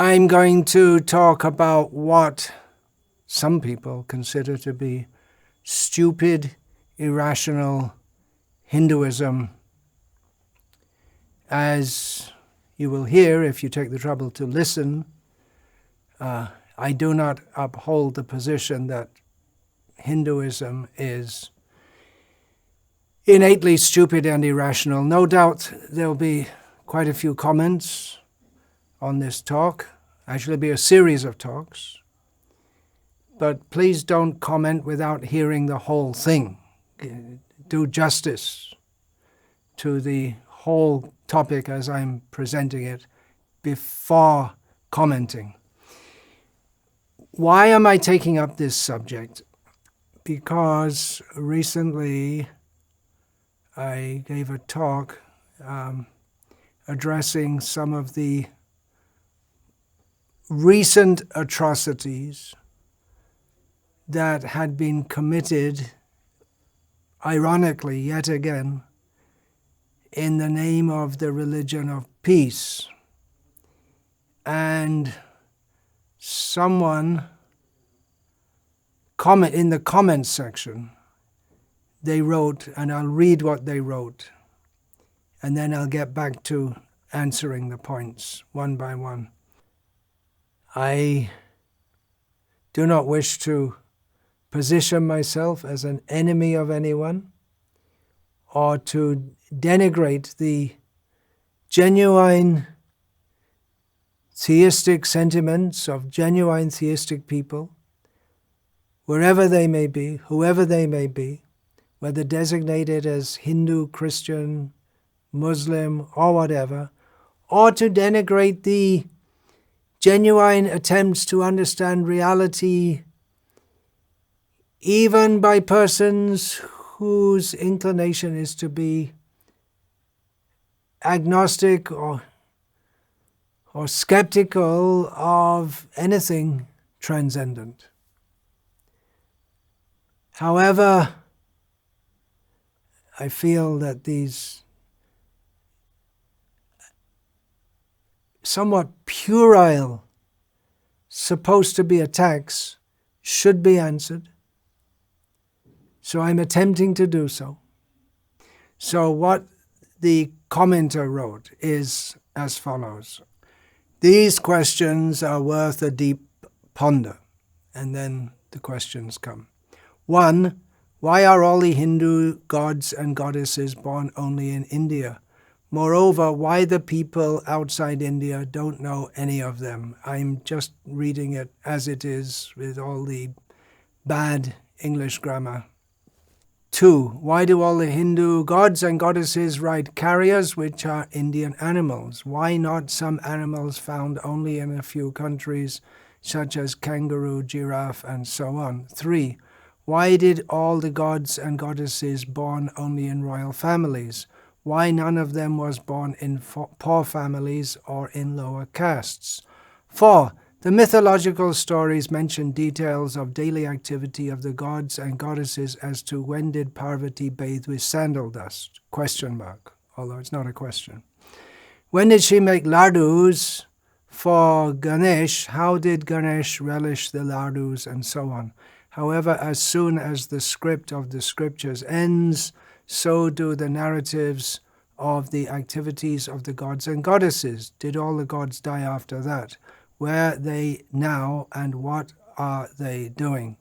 I'm going to talk about what some people consider to be stupid, irrational Hinduism. As you will hear if you take the trouble to listen, I do not uphold the position that Hinduism is innately stupid and irrational. No doubt there'll be quite a few comments on this talk. Actually, be a series of talks. But please don't comment without hearing the whole thing. Do justice to the whole topic as I'm presenting it before commenting. Why am I taking up this subject? Because recently I gave a talk addressing some of the recent atrocities that had been committed, ironically yet again, in the name of the religion of peace. And someone in the comments section, they wrote, and I'll read what they wrote, and then I'll get back to answering the points one by one. I do not wish to position myself as an enemy of anyone or to denigrate the genuine theistic sentiments of genuine theistic people, wherever they may be, whoever they may be, whether designated as Hindu, Christian, Muslim, or whatever, or to denigrate the genuine attempts to understand reality even by persons whose inclination is to be agnostic or skeptical of anything transcendent. However, I feel that these somewhat puerile, supposed to be attacks, should be answered. So I'm attempting to do so. So what the commenter wrote is as follows. These questions are worth a deep ponder. And then the questions come. 1. Why are all the Hindu gods and goddesses born only in India? Moreover, why the people outside India don't know any of them? I'm just reading it as it is with all the bad English grammar. 2. Why do all the Hindu gods and goddesses ride carriers, which are Indian animals? Why not some animals found only in a few countries, such as kangaroo, giraffe, and so on? 3. Why did all the gods and goddesses born only in royal families? Why none of them was born in poor families or in lower castes? 4. The mythological stories mention details of daily activity of the gods and goddesses as to when did Parvati bathe with sandal dust? ? Although it's not a question. When did she make LADDUs for Ganesha? How did Ganesha relish the LADDUs? And so on. However, as soon as the script of the scriptures ends, so do the narratives of the activities of the gods and goddesses. Did all the gods die after that? Where are they now, and what are they doing?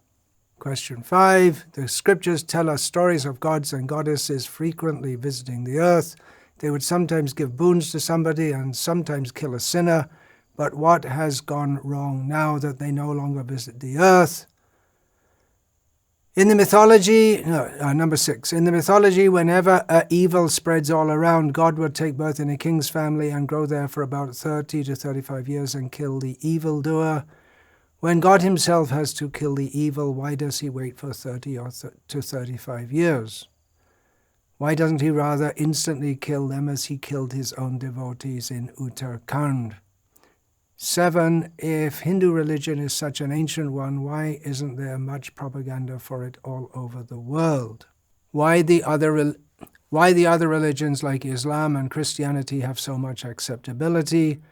Question 5. The scriptures tell us stories of gods and goddesses frequently visiting the earth. They would sometimes give boons to somebody and sometimes kill a sinner. But what has gone wrong now that they no longer visit the earth? In the mythology, number 6, in the mythology, whenever evil spreads all around, God would take birth in a king's family and grow there for about 30 to 35 years and kill the evildoer. When God himself has to kill the evil, why does he wait for 30 to 35 years? Why doesn't he rather instantly kill them as he killed his own devotees in Uttarakhand? 7. If Hindu religion is such an ancient one, why isn't there much propaganda for it all over the world? Why the other religions like Islam and Christianity have so much acceptability?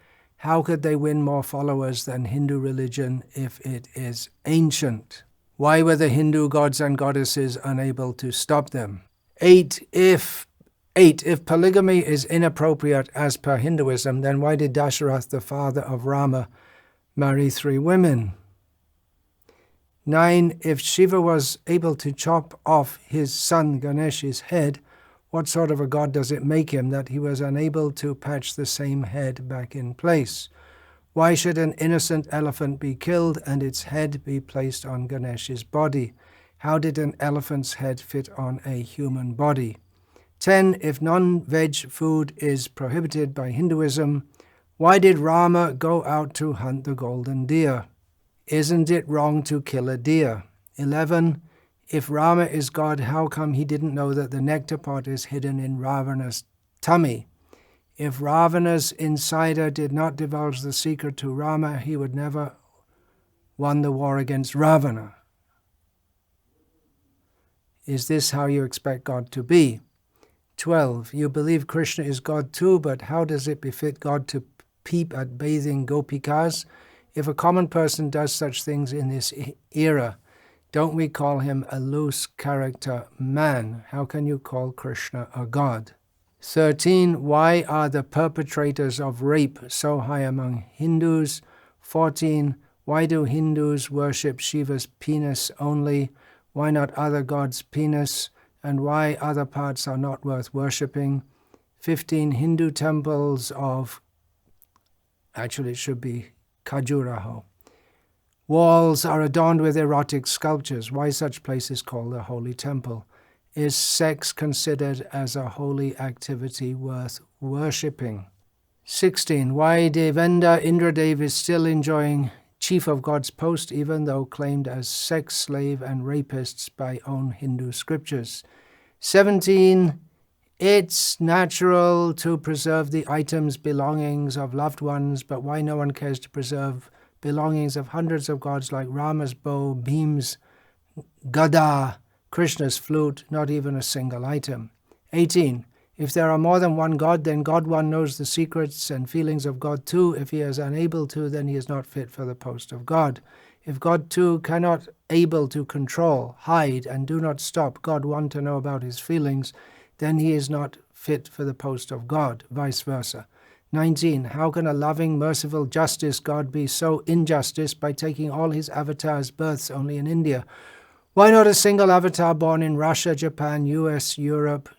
How could they win more followers than Hindu religion if it is ancient? Why were the Hindu gods and goddesses unable to stop them? 8. If polygamy is inappropriate as per Hinduism, then why did Dasharath, the father of Rama, marry 3 women? 9. If Shiva was able to chop off his son Ganesha's head, what sort of a god does it make him that he was unable to patch the same head back in place? Why should an innocent elephant be killed and its head be placed on Ganesha's body? How did an elephant's head fit on a human body? 10. If non-veg food is prohibited by Hinduism, why did Rama go out to hunt the golden deer? Isn't it wrong to kill a deer? 11. If Rama is God, how come he didn't know that the nectar pot is hidden in Ravana's tummy? If Ravana's insider did not divulge the secret to Rama, he would never won the war against Ravana. Is this how you expect God to be? 12. You believe Krishna is God too, but how does it befit God to peep at bathing gopikas? If a common person does such things in this era, don't we call him a loose character man? How can you call Krishna a god? 13. Why are the perpetrators of rape so high among Hindus? 14. Why do Hindus worship Shiva's penis only? Why not other gods' penis? And why other parts are not worth worshipping? 15. Hindu temples of, actually it should be Khajuraho. Walls are adorned with erotic sculptures. Why such places called a holy temple? Is sex considered as a holy activity worth worshipping? 16. Why Devendra Indradev is still enjoying chief of God's post even though claimed as sex slave and rapists by own Hindu scriptures? 17. It's natural to preserve the items, belongings of loved ones, but why no one cares to preserve belongings of hundreds of gods like Rama's bow, Bhim's gada, Krishna's flute, not even a single item? 18. If there are more than one God, then God one knows the secrets and feelings of God two. If he is unable to, then he is not fit for the post of God. If God two cannot able to control, hide, and do not stop God one to know about his feelings, then he is not fit for the post of God, vice versa. 19. How can a loving, merciful, justice God be so injustice by taking all his avatars' births only in India? Why not a single avatar born in Russia, Japan, US, Europe,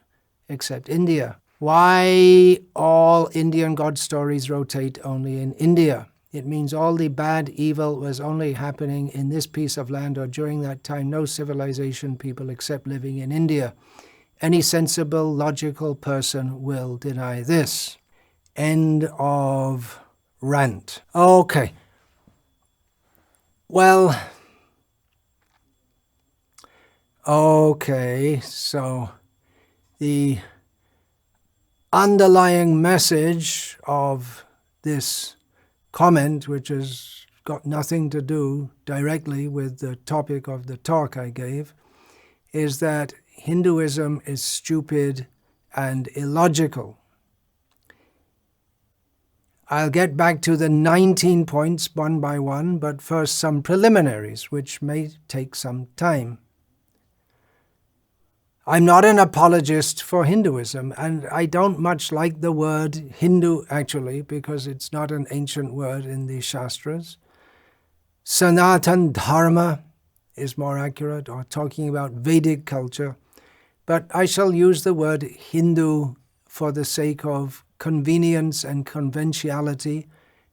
except India? Why all Indian god stories rotate only in India? It means all the bad, evil was only happening in this piece of land, or during that time no civilization people except living in India. Any sensible, logical person will deny this. End of rant. Okay. Well, okay, so the underlying message of this comment, which has got nothing to do directly with the topic of the talk I gave, is that Hinduism is stupid and illogical. I'll get back to the 19 points one by one, but first some preliminaries, which may take some time. I'm not an apologist for Hinduism, and I don't much like the word Hindu, actually, because it's not an ancient word in the Shastras. Sanatan Dharma is more accurate, or talking about Vedic culture, but I shall use the word Hindu for the sake of convenience and conventionality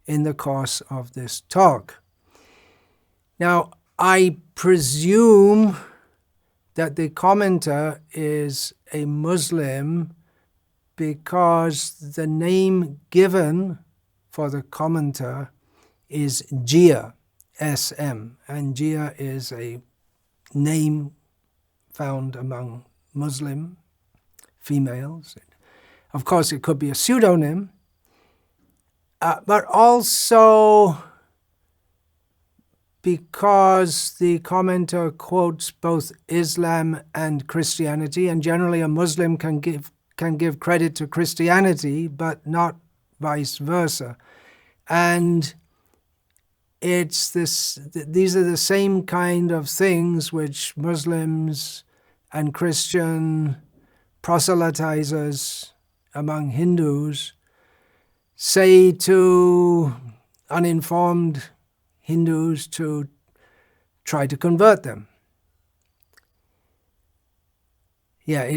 in the course of this talk. Now, I presume that the commenter is a Muslim because the name given for the commenter is Jiya, S-M, and Jiya is a name found among Muslim females. Of course, it could be a pseudonym, but also because the commenter quotes both Islam and Christianity, and generally a Muslim can give credit to Christianity, but not vice versa. And these are the same kind of things which Muslims and Christian proselytizers among Hindus say to uninformed Hindus to try to convert them. Yeah,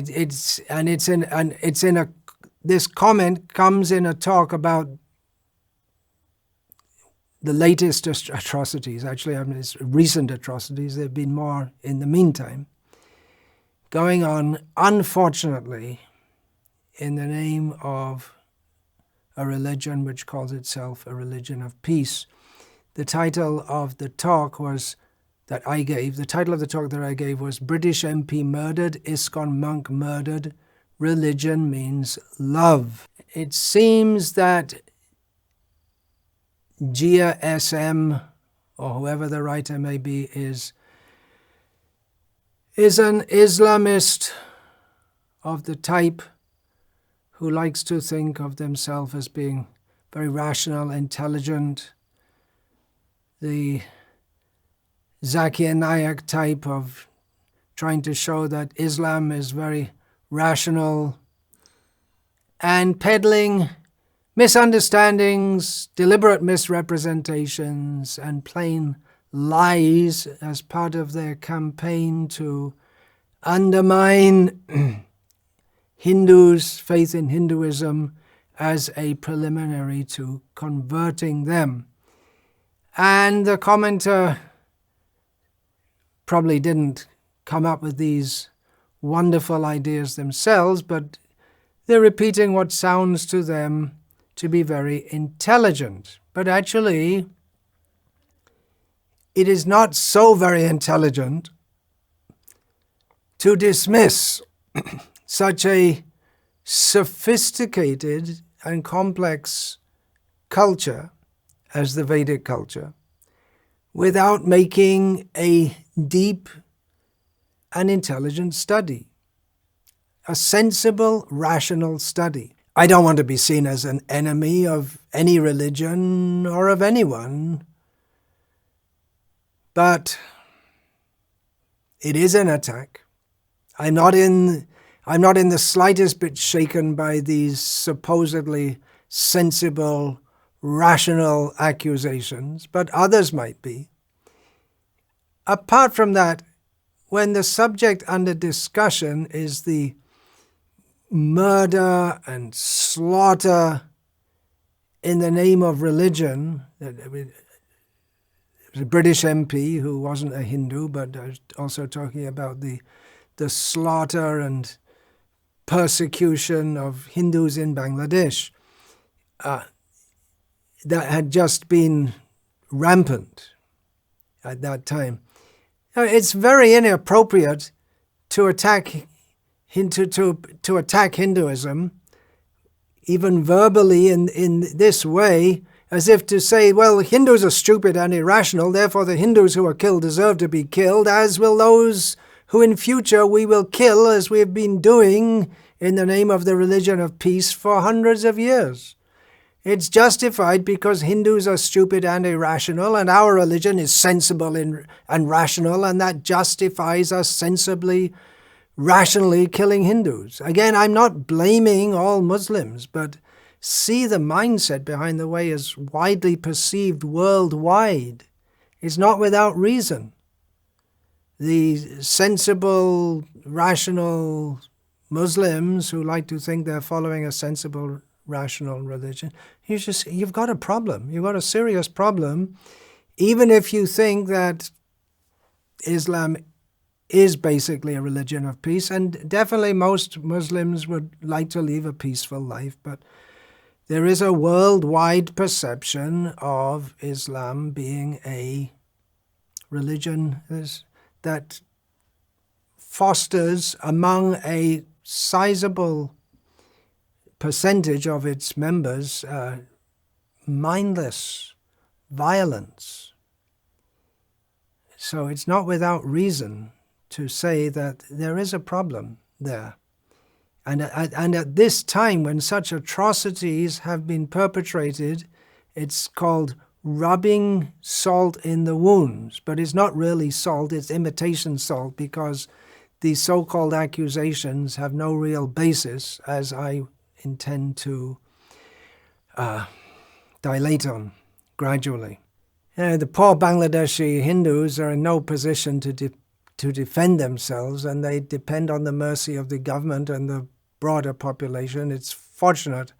this comment comes in a talk about the latest atrocities. Actually, it's recent atrocities. There have been more in the meantime going on, unfortunately, in the name of a religion which calls itself a religion of peace. The title of the talk that I gave was British MP Murdered, ISKCON Monk Murdered, Religion Means Love. It seems that Jiya SM, or whoever the writer may be, is an Islamist of the type who likes to think of themselves as being very rational, intelligent, the Zakir Naik type of trying to show that Islam is very rational, and peddling misunderstandings, deliberate misrepresentations, and plain lies as part of their campaign to undermine Hindus' faith in Hinduism as a preliminary to converting them. And the commenter probably didn't come up with these wonderful ideas themselves, but they're repeating what sounds to them to be very intelligent. But actually, it is not so very intelligent to dismiss such a sophisticated and complex culture as the Vedic culture without making a deep and intelligent study, a sensible, rational study. I don't want to be seen as an enemy of any religion or of anyone, but it is an attack. I'm not in the slightest bit shaken by these supposedly sensible, rational accusations, but others might be. Apart from that, when the subject under discussion is the murder and slaughter in the name of religion, it was a British MP who wasn't a Hindu, but I was also talking about the slaughter and persecution of Hindus in Bangladesh that had just been rampant at that time. Now, it's very inappropriate to attack Hinduism, even verbally in this way, as if to say, well, Hindus are stupid and irrational, therefore the Hindus who are killed deserve to be killed, as will those who in future we will kill, as we have been doing in the name of the religion of peace for hundreds of years. It's justified because Hindus are stupid and irrational, and our religion is sensible and rational, and that justifies us sensibly, rationally killing Hindus. Again, I'm not blaming all Muslims, but see the mindset behind the way is widely perceived worldwide. It's not without reason. The sensible, rational Muslims who like to think they're following a sensible, rational religion, you've got a problem. You've got a serious problem, even if you think that Islam is basically a religion of peace, and definitely most Muslims would like to live a peaceful life, but there is a worldwide perception of Islam being a religion that fosters among a sizable percentage of its members mindless violence. So it's not without reason to say that there is a problem there. And at this time, when such atrocities have been perpetrated It's called rubbing salt in the wounds, but it's not really salt, it's imitation salt, because these so-called accusations have no real basis, as I intend to dilate on gradually. The poor Bangladeshi Hindus are in no position to defend themselves, and they depend on the mercy of the government and the broader population. It's fortunate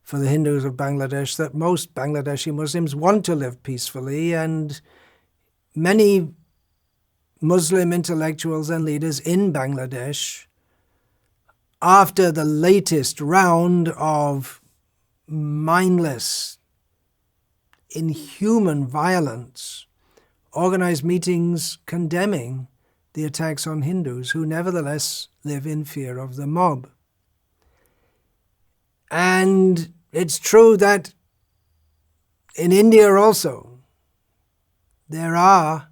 for the Hindus of Bangladesh that most Bangladeshi Muslims want to live peacefully, and many Muslim intellectuals and leaders in Bangladesh, after the latest round of mindless, inhuman violence, organized meetings condemning the attacks on Hindus, who nevertheless live in fear of the mob. And it's true that in India also, there are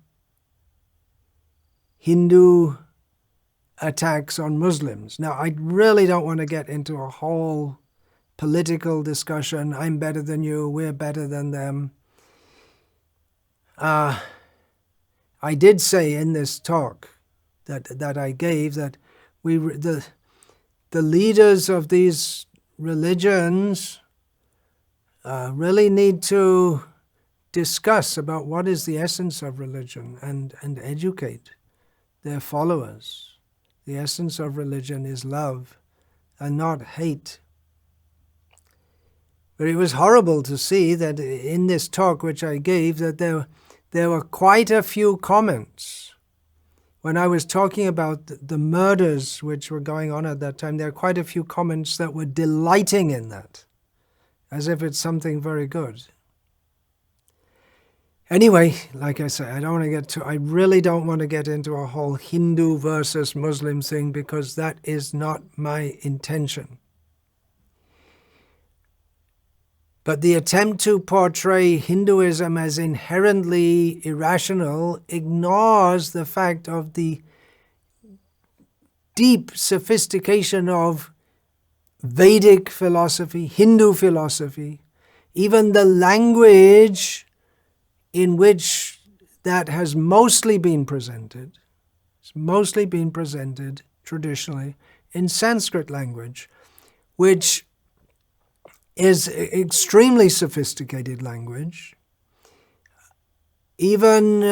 Hindu attacks on Muslims. Now, I really don't want to get into a whole political discussion. I'm better than you, we're better than them. I did say in this talk that I gave that the leaders of these religions really need to discuss about what is the essence of religion and educate their followers. The essence of religion is love and not hate. But it was horrible to see that in this talk which I gave that there were quite a few comments. When I was talking about the murders which were going on at that time, there were quite a few comments that were delighting in that, as if it's something very good. Anyway, like I say, I really don't want to get into a whole Hindu versus Muslim thing, because that is not my intention. But the attempt to portray Hinduism as inherently irrational ignores the fact of the deep sophistication of Vedic philosophy, Hindu philosophy, even the language in which that has mostly been presented. It's mostly been presented traditionally in Sanskrit language, which is extremely sophisticated language. Even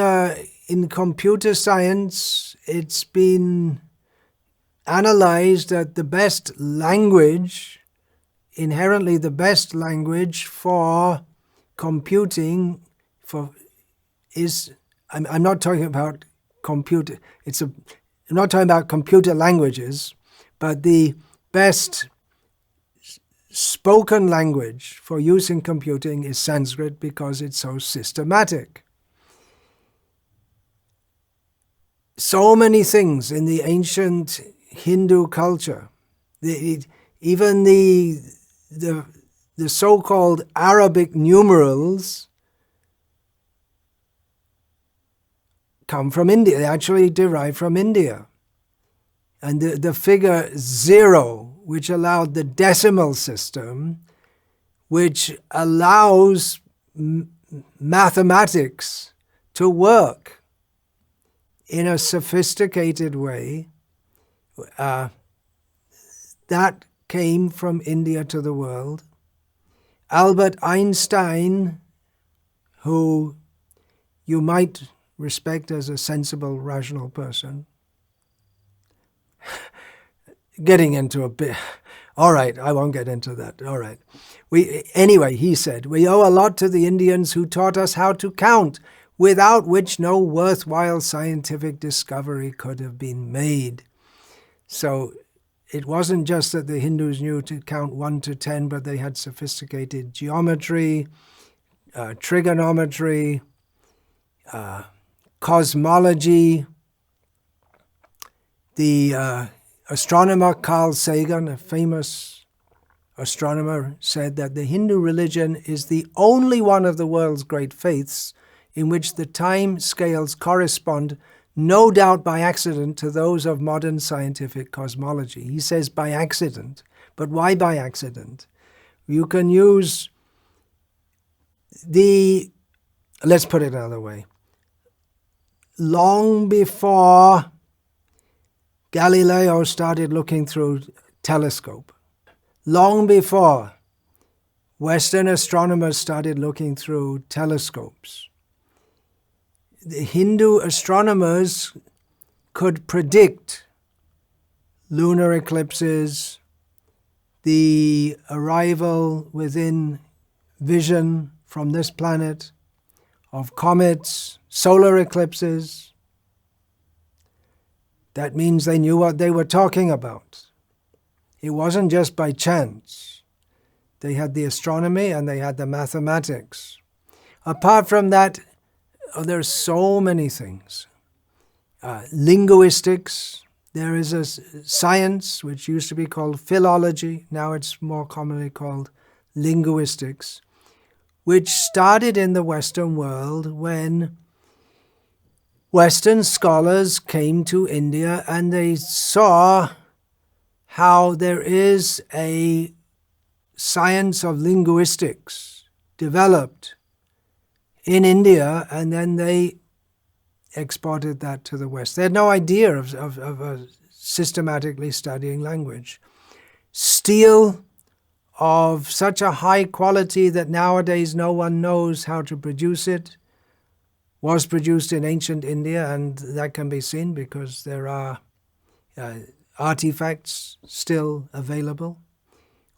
in computer science, it's been analyzed that the best language, inherently the best language for computing I'm not talking about computer, I'm not talking about computer languages, but the best spoken language for use in computing is Sanskrit, because it's so systematic. So many things in the ancient Hindu culture, even the so-called Arabic numerals, come from India. They actually derive from India. And the figure 0, which allowed the decimal system, which allows mathematics to work in a sophisticated way, that came from India to the world. Albert Einstein, who you might respect as a sensible, rational person, getting into a bit. All right, I won't get into that. All right. Anyway, he said, we owe a lot to the Indians who taught us how to count, without which no worthwhile scientific discovery could have been made. So it wasn't just that the Hindus knew to count 1 to 10, but they had sophisticated geometry, trigonometry, cosmology. The astronomer Carl Sagan, a famous astronomer, said that the Hindu religion is the only one of the world's great faiths in which the time scales correspond, no doubt by accident, to those of modern scientific cosmology. He says by accident, but why by accident? You can use let's put it another way. Long before Galileo started looking through telescope, long before Western astronomers started looking through telescopes, the Hindu astronomers could predict lunar eclipses, the arrival within vision from this planet of comets, solar eclipses. That means they knew what they were talking about. It wasn't just by chance. They had the astronomy and they had the mathematics. Apart from that, there's so many things. Linguistics. There is a science which used to be called philology. Now it's more commonly called linguistics, which started in the Western world when Western scholars came to India and they saw how there is a science of linguistics developed in India, and then they exported that to the West. They had no idea of systematically studying language. Steel of such a high quality that nowadays no one knows how to produce it was produced in ancient India, and that can be seen because there are artifacts still available.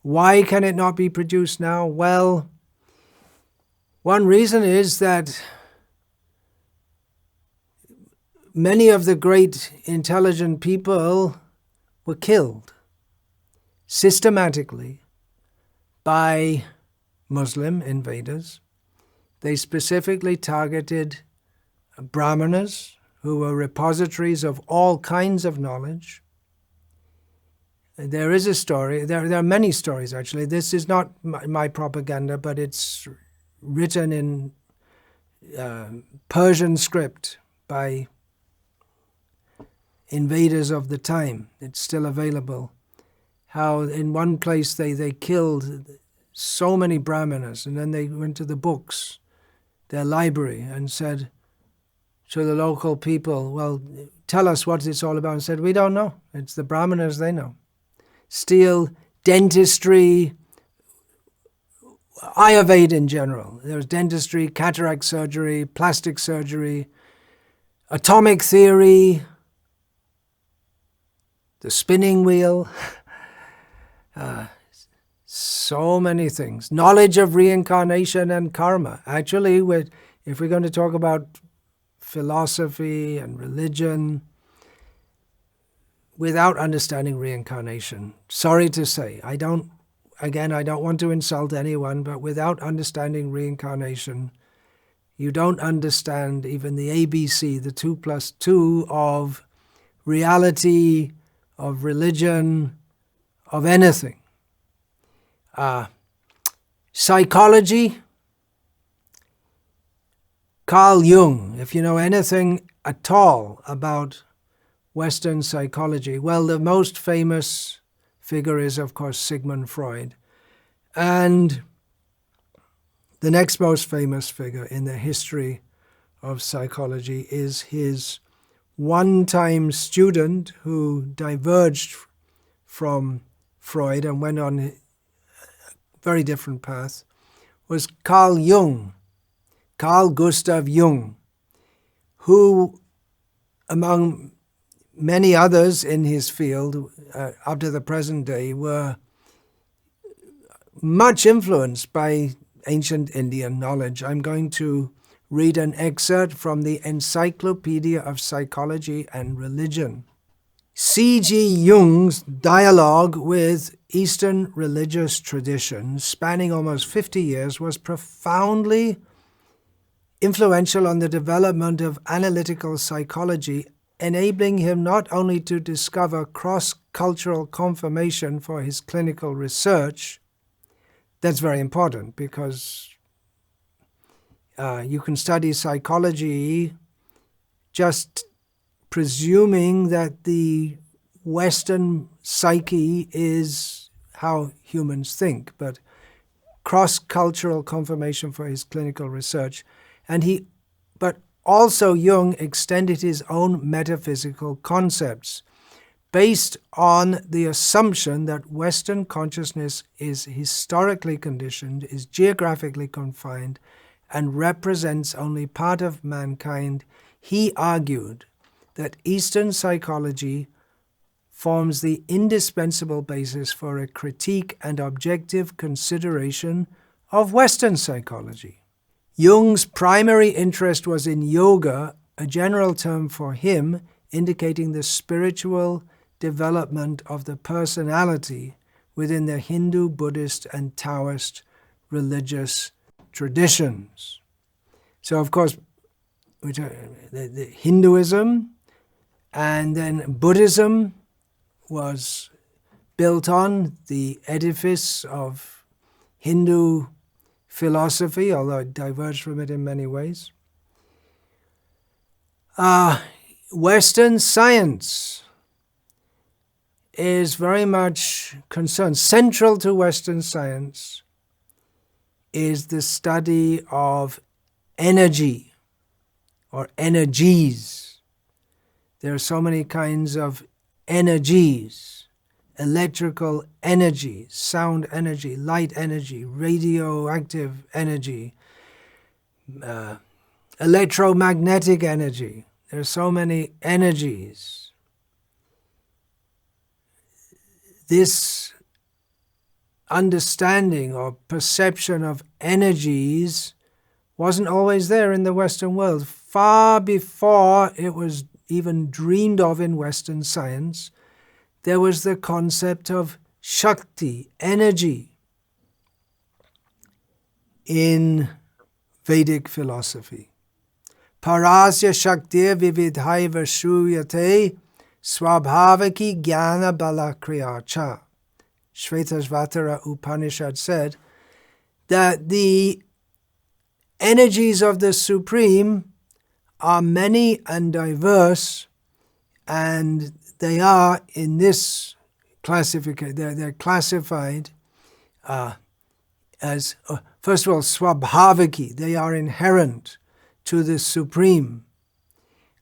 Why can it not be produced now? Well, one reason is that many of the great intelligent people were killed systematically by Muslim invaders. They specifically targeted Brahmanas, who were repositories of all kinds of knowledge. There is a story, there are many stories actually. This is not my propaganda, but it's written in Persian script by invaders of the time. It's still available. How in one place they killed so many Brahmanas, and then they went to the books, their library, and said to the local people, well, tell us what it's all about. And said, we don't know. It's the Brahmanas, they know. Steal dentistry, Ayurveda in general. There's dentistry, cataract surgery, plastic surgery, atomic theory, the spinning wheel, so many things. Knowledge of reincarnation and karma. Actually, if we're going to talk about philosophy and religion, without understanding reincarnation, sorry to say, I don't want to insult anyone, but without understanding reincarnation, you don't understand even the ABC, the 2 + 2 of reality, of religion, of anything. Psychology, Carl Jung, if you know anything at all about Western psychology, well, the most famous figure is, of course, Sigmund Freud. And the next most famous figure in the history of psychology is his one-time student who diverged from Freud and went on a very different path, was Carl Jung, Carl Gustav Jung, who, among many others in his field up to the present day, were much influenced by ancient Indian knowledge. I'm going to read an excerpt from the Encyclopedia of Psychology and Religion. C.G. Jung's dialogue with Eastern religious traditions, spanning almost 50 years, was profoundly influential on the development of analytical psychology, enabling him not only to discover cross-cultural confirmation for his clinical research. That's very important because you can study psychology just presuming that the Western psyche is how humans think, but cross-cultural confirmation for his clinical research. But also Jung extended his own metaphysical concepts based on the assumption that Western consciousness is historically conditioned, is geographically confined, and represents only part of mankind. He argued that Eastern psychology forms the indispensable basis for a critique and objective consideration of Western psychology. Jung's primary interest was in yoga, a general term for him indicating the spiritual development of the personality within the Hindu, Buddhist, and Taoist religious traditions. So, of course, the Hinduism and then Buddhism was built on the edifice of Hindu philosophy, although it diverged from it in many ways. Western science is very much concerned. Central to Western science is the study of energy or energies. There are so many kinds of energies: electrical energy, sound energy, light energy, radioactive energy, electromagnetic energy. There are so many energies. This understanding or perception of energies wasn't always there in the Western world. Far before it was even dreamed of in Western science, there was the concept of Shakti, energy, in Vedic philosophy. Parasya Shaktir Vividhaiva Shruyate Swabhavaki Jnana Bala Kriyacha. Shvetashvatara Upanishad said that the energies of the Supreme are many and diverse, and they are in this classification. They're classified as, first of all, swabhavaki. They are inherent to the Supreme,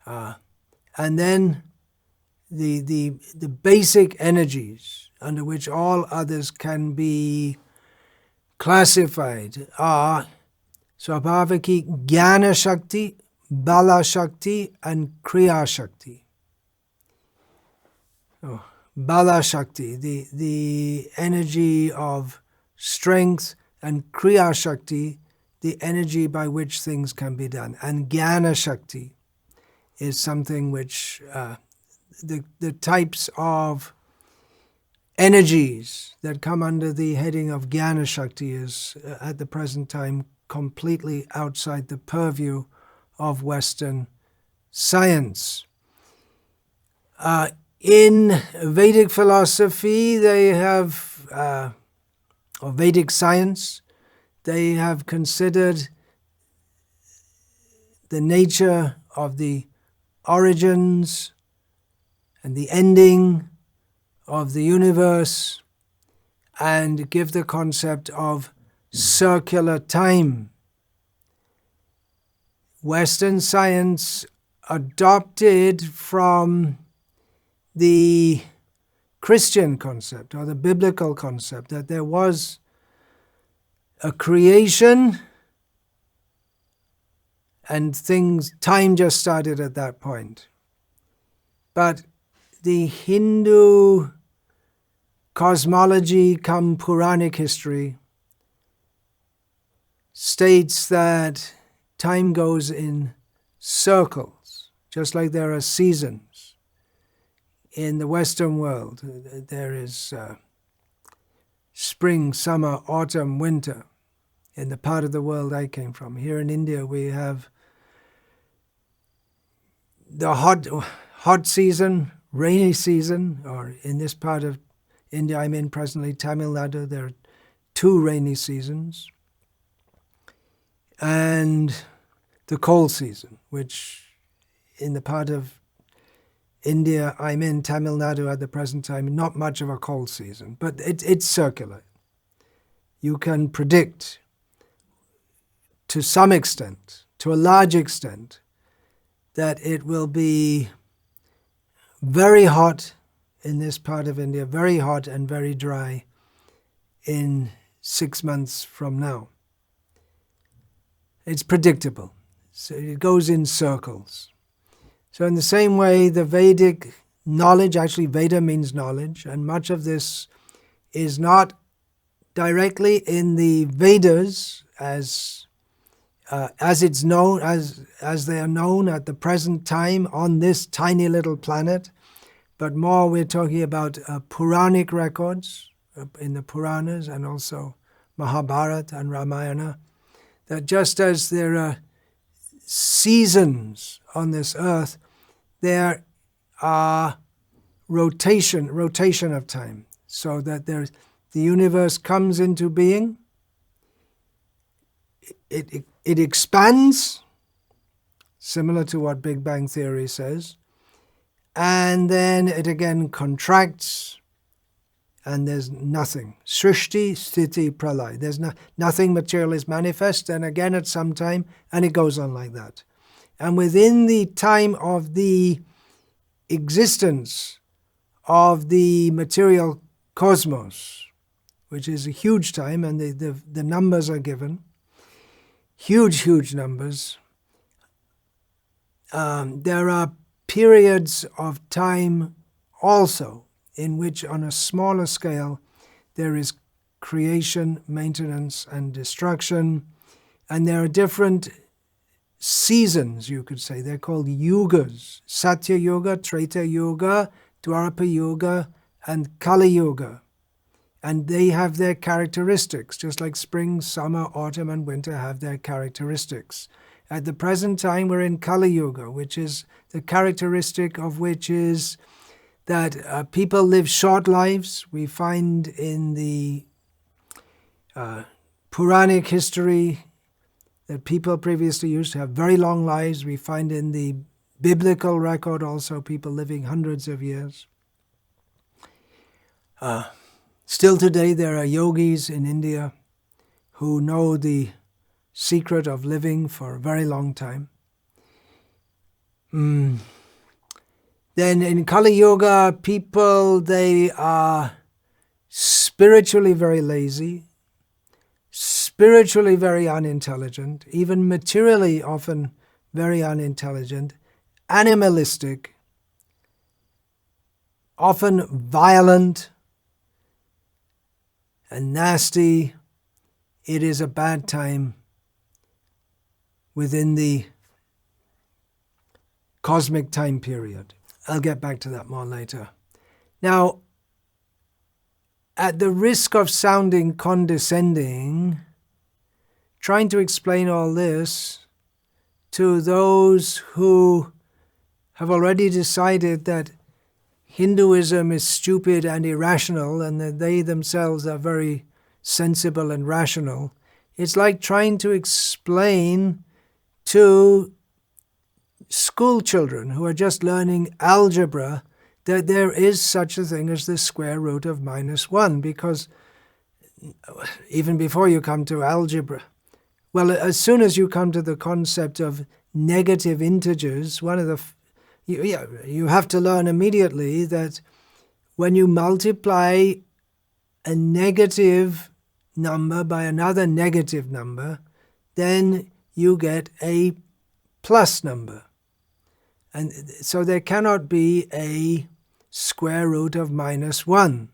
and then the basic energies under which all others can be classified are swabhavaki, jnana shakti, bala shakti, and kriya shakti. Bala Shakti, the energy of strength, and Kriya Shakti, the energy by which things can be done. And Jnana Shakti is something which, the types of energies that come under the heading of Jnana Shakti is, at the present time, completely outside the purview of Western science. In Vedic philosophy, they have, or Vedic science, they have considered the nature of the origins and the ending of the universe, and give the concept of circular time. Western science adopted from the Christian concept or the biblical concept that there was a creation and time just started at that point. But the Hindu cosmology come Puranic history states that time goes in circles, just like there are seasons. In the Western world, there is spring, summer, autumn, winter. In the part of the world I came from, here in India, we have the hot season, rainy season, or in this part of India I'm in presently, Tamil Nadu, there are 2 rainy seasons, and the cold season, which in the part of India I'm in, Tamil Nadu at the present time, not much of a cold season, but it's circular. you can predict to some extent, to a large extent, that it will be very hot in this part of India, very hot and very dry in 6 months from now. It's predictable. So it goes in circles. So in the same way, the Vedic knowledge, actually Veda means knowledge, and much of this is not directly in the Vedas as it's known, as they are known at the present time on this tiny little planet, but more we're talking about Puranic records in the Puranas and also Mahabharata and Ramayana, that just as there are seasons on this earth, there are rotation of time, so that the universe comes into being, it expands, similar to what Big Bang Theory says, and then it again contracts, and there's nothing. Srishti, Sthiti, Pralay. There's nothing material is manifest, and again at some time, and it goes on like that. And within the time of the existence of the material cosmos, which is a huge time, and the numbers are given, huge numbers, there are periods of time also in which, on a smaller scale, there is creation, maintenance, and destruction. And there are different seasons, you could say. They're called yugas. Satya Yuga, Treta Yuga, Dwapara Yuga, and Kali Yuga. And they have their characteristics, just like spring, summer, autumn, and winter have their characteristics. At the present time, we're in Kali Yuga, which is the characteristic of which is that people live short lives. We find in the Puranic history that people previously used to have very long lives. We find in the biblical record also people living hundreds of years. Still today, there are yogis in India who know the secret of living for a very long time. Then in Kali Yuga, people, they are spiritually very lazy, spiritually very unintelligent, even materially often very unintelligent, animalistic, often violent and nasty. It is a bad time within the cosmic time period. I'll get back to that more later. Now, at the risk of sounding condescending, trying to explain all this to those who have already decided that Hinduism is stupid and irrational and that they themselves are very sensible and rational, it's like trying to explain to school children who are just learning algebra that there is such a thing as the square root of -1, because even before you come to algebra, well, as soon as you come to the concept of negative integers, you have to learn immediately that when you multiply a negative number by another negative number, then you get a plus number. And so there cannot be a square root of -1.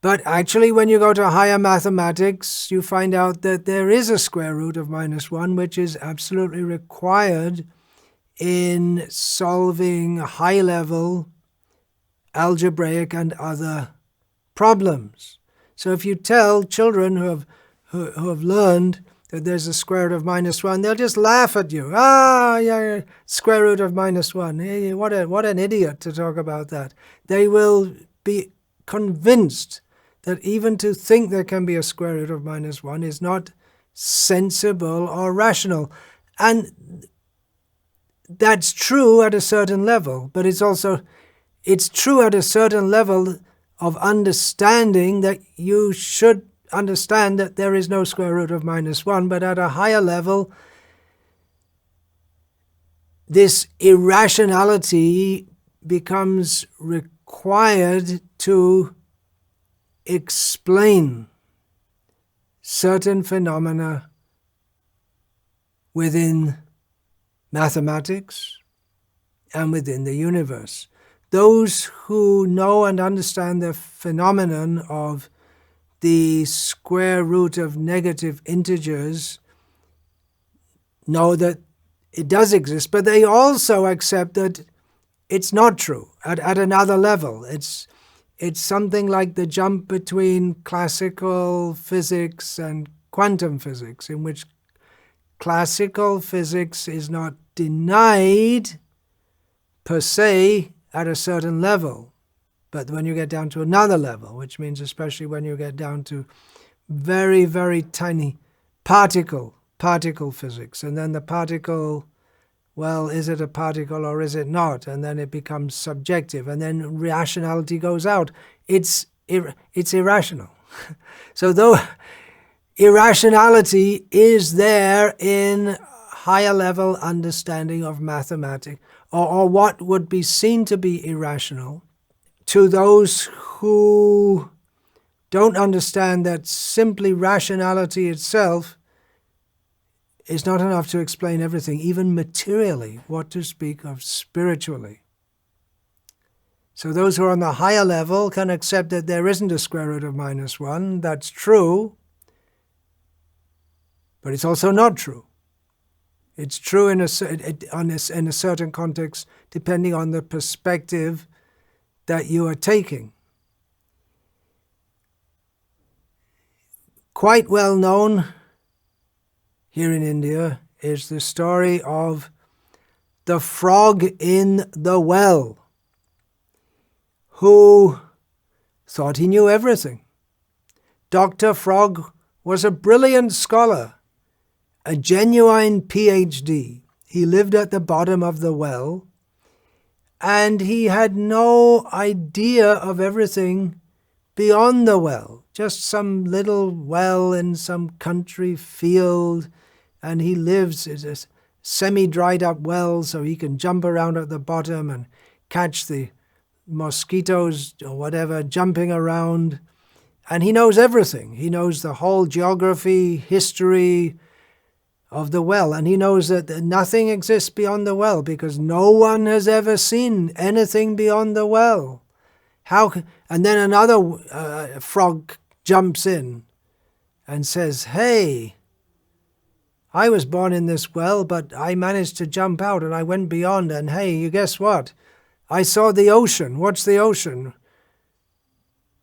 But actually, when you go to higher mathematics, you find out that there is a square root of -1, which is absolutely required in solving high-level algebraic and other problems. So if you tell children who have learned that there's a square root of -1, they'll just laugh at you. Yeah, square root of -1. Hey, what an idiot to talk about that. They will be convinced that even to think there can be a square root of -1 is not sensible or rational. And that's true at a certain level, but it's true at a certain level of understanding that you should understand that there is no square root of -1, but at a higher level, this irrationality becomes required to explain certain phenomena within mathematics and within the universe. Those who know and understand the phenomenon of the square root of negative integers know that it does exist, but they also accept that it's not true at another level. It's something like the jump between classical physics and quantum physics, in which classical physics is not denied per se at a certain level. But when you get down to another level, which means especially when you get down to very, very tiny particle physics, and then the particle, well, is it a particle or is it not? And then it becomes subjective, and then rationality goes out. It's irrational. So though irrationality is there in higher level understanding of mathematics, or what would be seen to be irrational, to those who don't understand that simply rationality itself is not enough to explain everything, even materially, what to speak of spiritually. So those who are on the higher level can accept that there isn't a square root of -1. That's true, but it's also not true. It's true in a certain context, depending on the perspective that you are taking. Quite well known here in India is the story of the frog in the well, who thought he knew everything. Dr. Frog was a brilliant scholar, a genuine PhD. He lived at the bottom of the well, and he had no idea of everything beyond the well. Just some little well in some country field, and he lives in a semi-dried up well so he can jump around at the bottom and catch the mosquitoes or whatever jumping around. And he knows everything. He knows the whole geography, history of the well, and he knows that nothing exists beyond the well because no one has ever seen anything beyond the well. And then another frog jumps in and says, "Hey, I was born in this well, but I managed to jump out and I went beyond, and hey, you guess what? I saw the ocean." "What's the ocean?"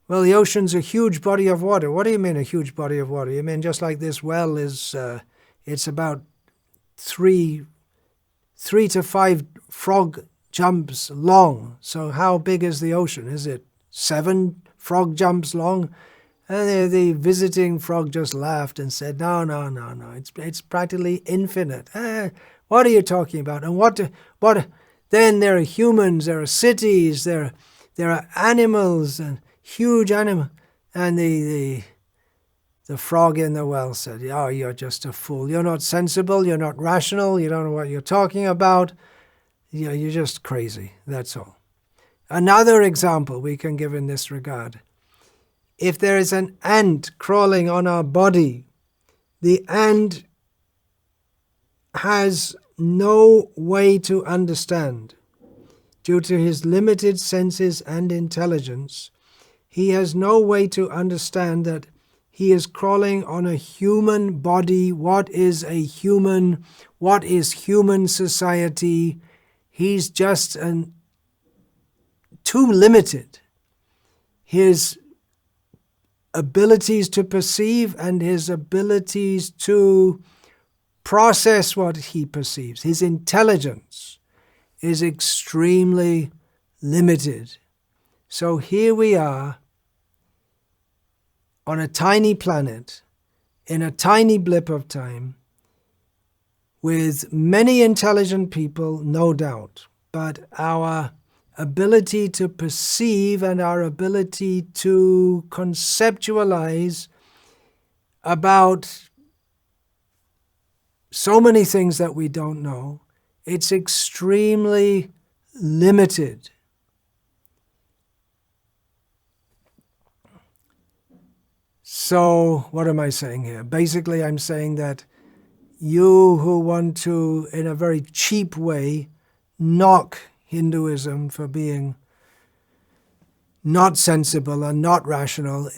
"Well, the ocean's a huge body of water." "What do you mean a huge body of water?" "You mean just like this well is, it's about three to five frog jumps long. So how big is the ocean? Is it 7 frog jumps long?" And the visiting frog just laughed and said, No. It's practically infinite." What are you talking about? And what? Then there are humans, there are cities, there are animals, and huge animals. And the frog in the well said, "Oh, you're just a fool. You're not sensible. You're not rational. You don't know what you're talking about. You're just crazy. That's all." Another example we can give in this regard. If there is an ant crawling on our body, the ant has no way to understand. Due to his limited senses and intelligence, he has no way to understand that he is crawling on a human body. What is a human? What is human society? He's just too limited. His abilities to perceive and his abilities to process what he perceives, his intelligence, is extremely limited. So here we are on a tiny planet, in a tiny blip of time, with many intelligent people, no doubt, but our ability to perceive and our ability to conceptualize about so many things that we don't know. It's extremely limited. So what am I saying here? Basically, I'm saying that you who want to, in a very cheap way, knock Hinduism for being not sensible and not rational,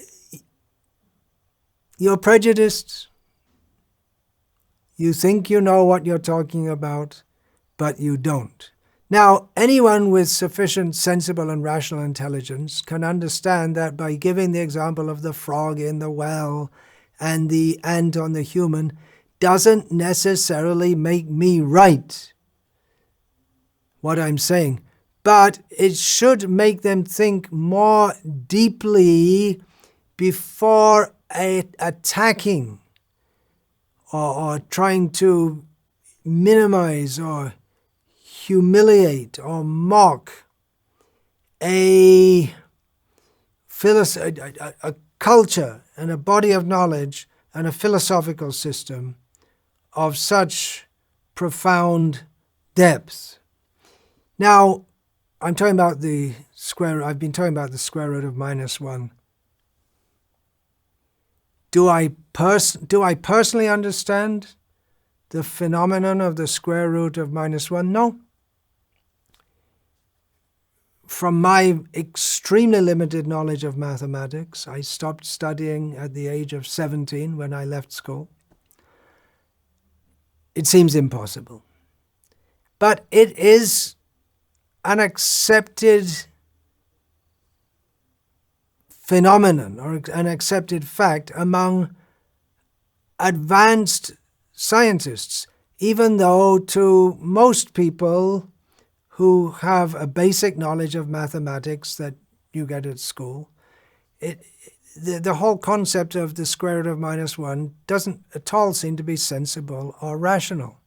you're prejudiced. You think you know what you're talking about, but you don't. Now, anyone with sufficient sensible and rational intelligence can understand that by giving the example of the frog in the well and the ant on the human doesn't necessarily make me right what I'm saying, but it should make them think more deeply before attacking or trying to minimize or humiliate or mock a culture and a body of knowledge and a philosophical system of such profound depth. Now, I've been talking about the square root of -1. Do I personally understand the phenomenon of the square root of -1? No. From my extremely limited knowledge of mathematics, I stopped studying at the age of 17 when I left school. It seems impossible. But it is an accepted phenomenon or an accepted fact among advanced scientists, even though to most people who have a basic knowledge of mathematics that you get at school, the whole concept of the square root of -1 doesn't at all seem to be sensible or rational.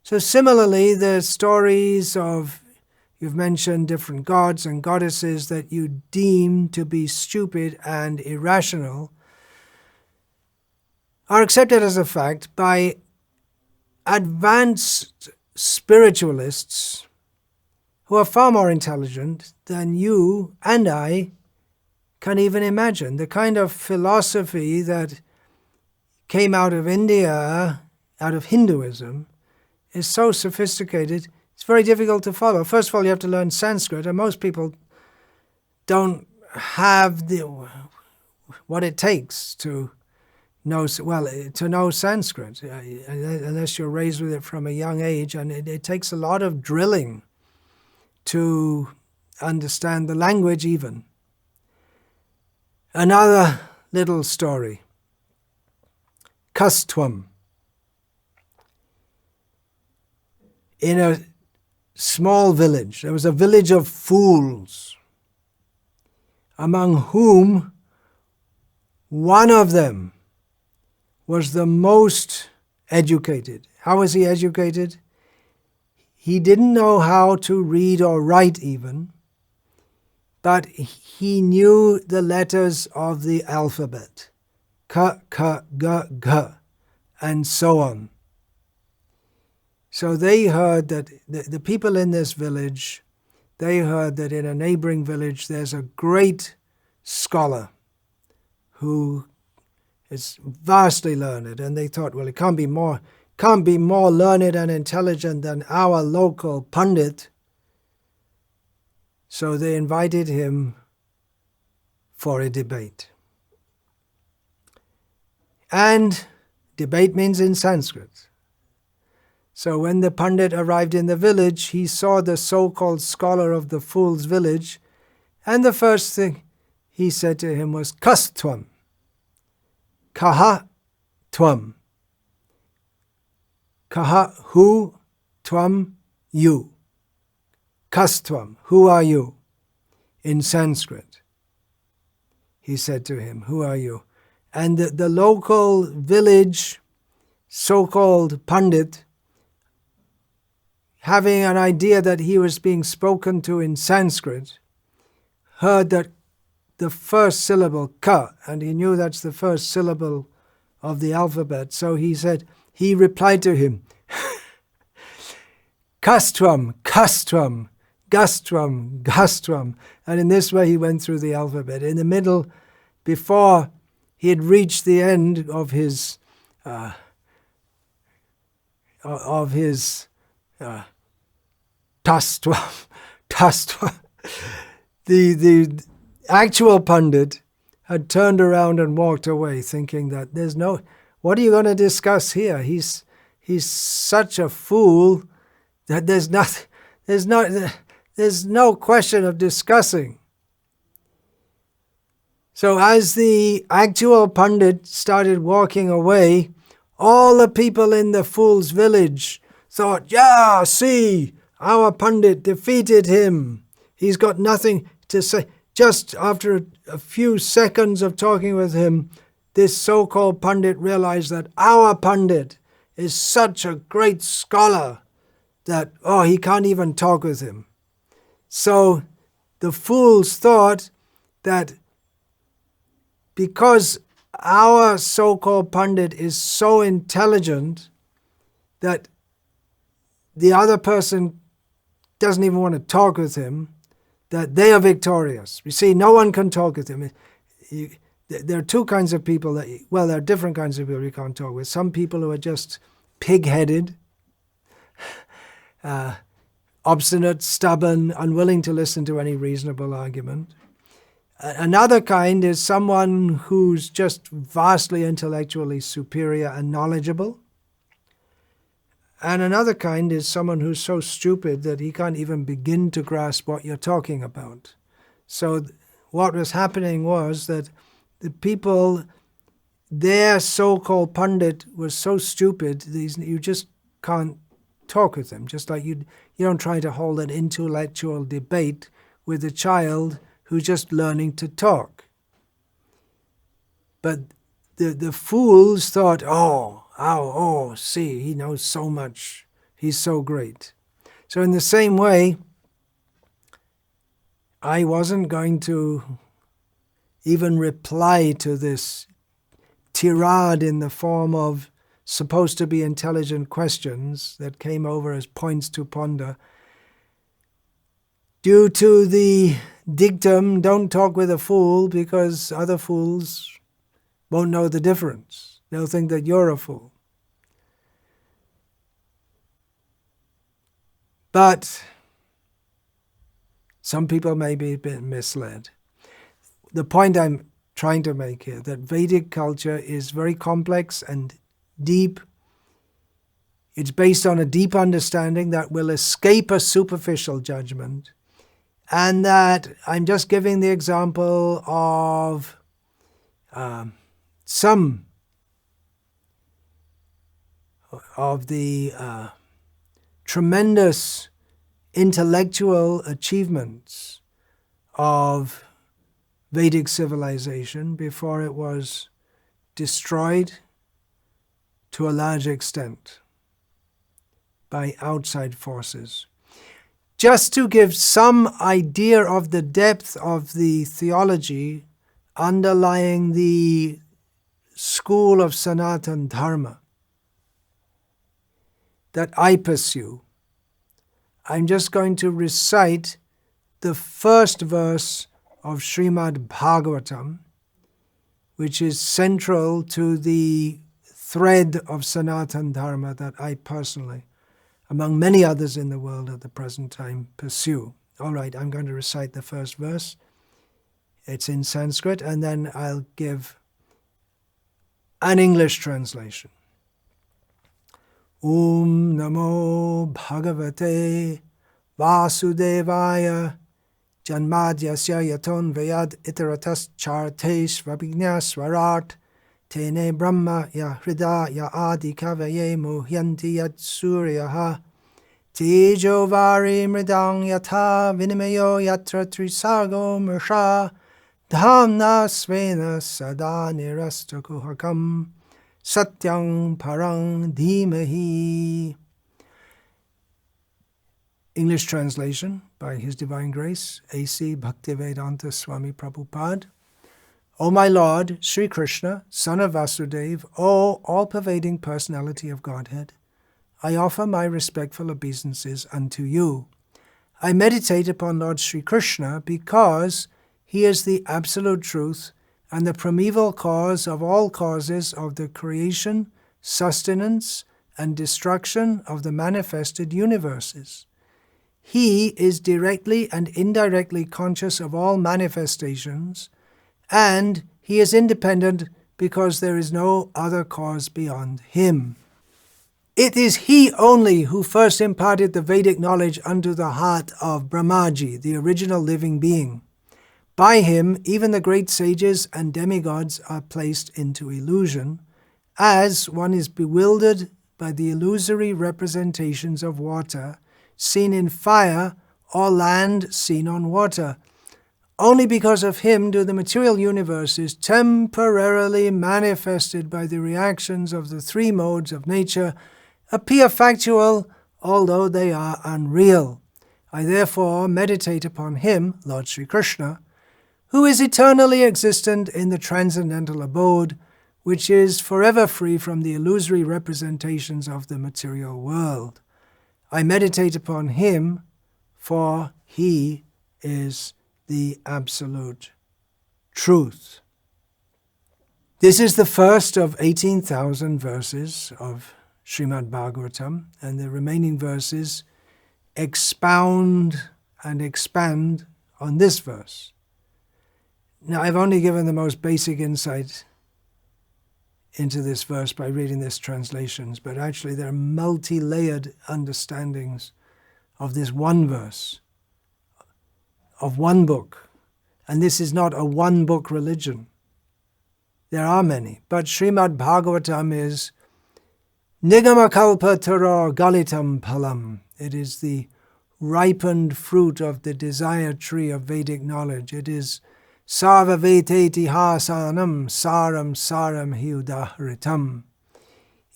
So similarly, the stories of, you've mentioned different gods and goddesses that you deem to be stupid and irrational, are accepted as a fact by advanced spiritualists who are far more intelligent than you and I can even imagine. The kind of philosophy that came out of India, out of Hinduism, is so sophisticated, it's very difficult to follow. First of all, you have to learn Sanskrit, and most people don't have what it takes to know Sanskrit, unless you're raised with it from a young age, and it takes a lot of drilling to understand the language even. Another little story. Kastvam. In a small village, there was a village of fools, among whom one of them was the most educated. How was he educated? He didn't know how to read or write even, but he knew the letters of the alphabet, ka, ka, ga, ga, and so on. So they heard that the people in this village, they heard that in a neighboring village there's a great scholar who is vastly learned, and they thought, well, it can't be more learned and intelligent than our local pundit. So they invited him for a debate. And debate means in Sanskrit. So when the pundit arrived in the village, he saw the so-called scholar of the fool's village, and the first thing he said to him was, Kastvam, kaha tvam. Kaha, who, tvam, you. Kastvam, who are you? In Sanskrit. He said to him, who are you? And the local village so-called pundit, having an idea that he was being spoken to in Sanskrit, heard that the first syllable, ka, and he knew that's the first syllable of the alphabet. So he replied to him, Kastram, Kastram, Gastram, Gastram. And in this way he went through the alphabet. In the middle, before he had reached the end of his Tastram, Tastram, the actual pundit had turned around and walked away, thinking that what are you going to discuss here? He's such a fool that there's no question of discussing. So as the actual pundit started walking away, all the people in the fool's village thought, yeah, see, our pundit defeated him. He's got nothing to say. Just after a few seconds of talking with him, this so-called pundit realized that our pundit is such a great scholar that, he can't even talk with him. So the fools thought that because our so-called pundit is so intelligent that the other person doesn't even want to talk with him, that they are victorious. You see, no one can talk with him. There are two kinds of people there are different kinds of people you can't talk with. Some people who are just pig-headed, obstinate, stubborn, unwilling to listen to any reasonable argument. Another kind is someone who's just vastly intellectually superior and knowledgeable. And another kind is someone who's so stupid that he can't even begin to grasp what you're talking about. So what was happening was that the people, their so-called pundit was so stupid, you just can't talk with them. Just like you don't try to hold an intellectual debate with a child who's just learning to talk. But the fools thought, see, he knows so much. He's so great. So in the same way, I wasn't going to even reply to this tirade in the form of supposed to be intelligent questions that came over as points to ponder, due to the dictum, don't talk with a fool because other fools won't know the difference. They'll think that you're a fool. But some people may be a bit misled. The point I'm trying to make here, that Vedic culture is very complex and deep. It's based on a deep understanding that will escape a superficial judgment, and that I'm just giving the example of some of the tremendous intellectual achievements of Vedic civilization before it was destroyed to a large extent by outside forces. Just to give some idea of the depth of the theology underlying the school of Sanatana Dharma that I pursue, I'm just going to recite the first verse of Srimad Bhagavatam, which is central to the thread of Sanatana Dharma that I personally, among many others in the world at the present time, pursue. All right, I'm going to recite the first verse. It's in Sanskrit, and then I'll give an English translation. Om Namo Bhagavate Vasudevaya Janmadyasya Yaton Vayad Iteratas Chartesh Vabhignya Swarat Tene Brahma Ya Hrida Ya Adi Kavaye Muhyanti Yat Suryaha Tejo Vari Mridang Yatha Vinimayo Yatra Trisargo Mursha Dhamna Svena Sada Nirastakuhakam Satyang Parang Dhimahi. English translation by His Divine Grace, A.C. Bhaktivedanta Swami Prabhupada. O my Lord, Sri Krishna, son of Vasudeva, O all-pervading personality of Godhead, I offer my respectful obeisances unto you. I meditate upon Lord Sri Krishna because he is the absolute truth and the primeval cause of all causes of the creation, sustenance, and destruction of the manifested universes. He is directly and indirectly conscious of all manifestations, and he is independent because there is no other cause beyond him. It is he only who first imparted the Vedic knowledge unto the heart of Brahmaji, the original living being. By him, even the great sages and demigods are placed into illusion, as one is bewildered by the illusory representations of water seen in fire or land seen on water. Only because of him do the material universes, temporarily manifested by the reactions of the three modes of nature, appear factual, although they are unreal. I therefore meditate upon him, Lord Sri Krishna, who is eternally existent in the transcendental abode, which is forever free from the illusory representations of the material world. I meditate upon him, for he is the absolute truth. This is the first of 18,000 verses of Srimad Bhagavatam, and the remaining verses expound and expand on this verse. Now, I've only given the most basic insight into this verse by reading these translations, but actually there are multi-layered understandings of this one verse, of one book. And this is not a one-book religion. There are many, but Srimad Bhagavatam is Nigamakalpatara Galitam Palam. It is the ripened fruit of the desire tree of Vedic knowledge. It is Sarvaveteti hasanam saram saram hiudahritam.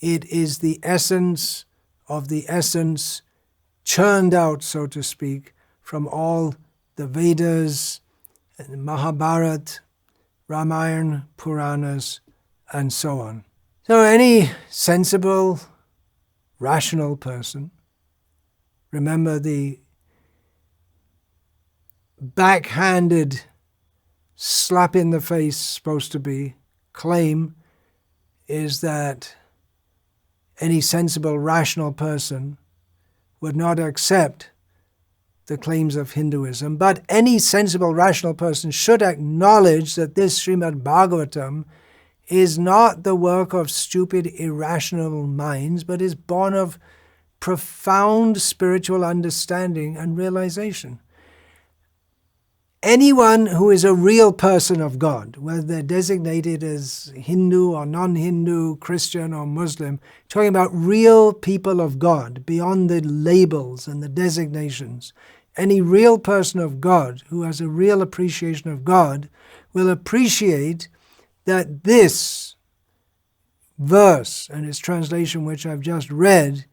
It is the essence of the essence churned out, so to speak, from all the Vedas, Mahabharata, Ramayana, Puranas, and so on. So any sensible, rational person, remember the backhanded slap in the face supposed to be claim is that any sensible, rational person would not accept the claims of Hinduism, but any sensible, rational person should acknowledge that this Srimad Bhagavatam is not the work of stupid, irrational minds, but is born of profound spiritual understanding and realization. Anyone who is a real person of God, whether they're designated as Hindu or non-Hindu, Christian or Muslim, talking about real people of God, beyond the labels and the designations, any real person of God who has a real appreciation of God will appreciate that this verse and its translation, which I've just read,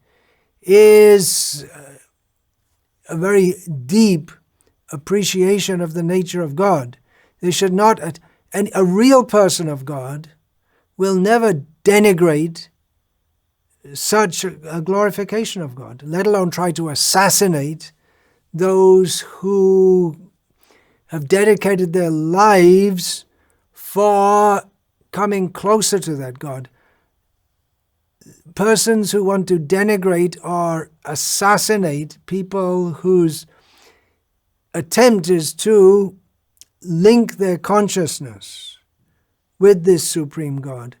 is a very deep appreciation of the nature of God. They should not, a real person of God will never denigrate such a glorification of God, let alone try to assassinate those who have dedicated their lives for coming closer to that God. Persons who want to denigrate or assassinate people whose attempt is to link their consciousness with this Supreme God.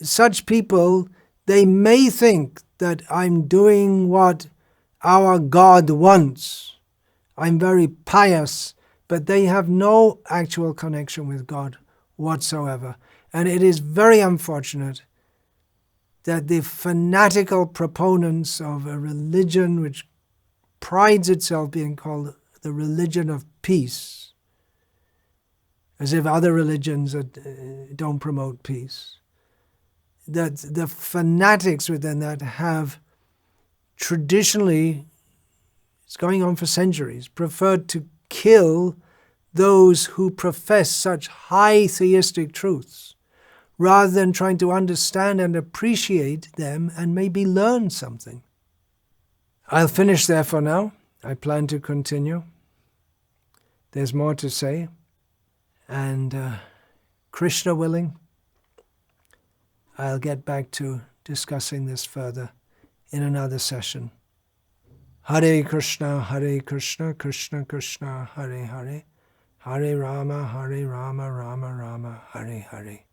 Such people, they may think that I'm doing what our God wants. I'm very pious, but they have no actual connection with God whatsoever. And it is very unfortunate that the fanatical proponents of a religion which prides itself being called the religion of peace, as if other religions don't promote peace, that the fanatics within that have traditionally, it's going on for centuries, preferred to kill those who profess such high theistic truths, rather than trying to understand and appreciate them and maybe learn something. I'll finish there for now. I plan to continue. There's more to say. And Krishna willing, I'll get back to discussing this further in another session. Hare Krishna, Krishna Krishna, Hare Hare, Hare Rama, Rama Rama, Hare Hare.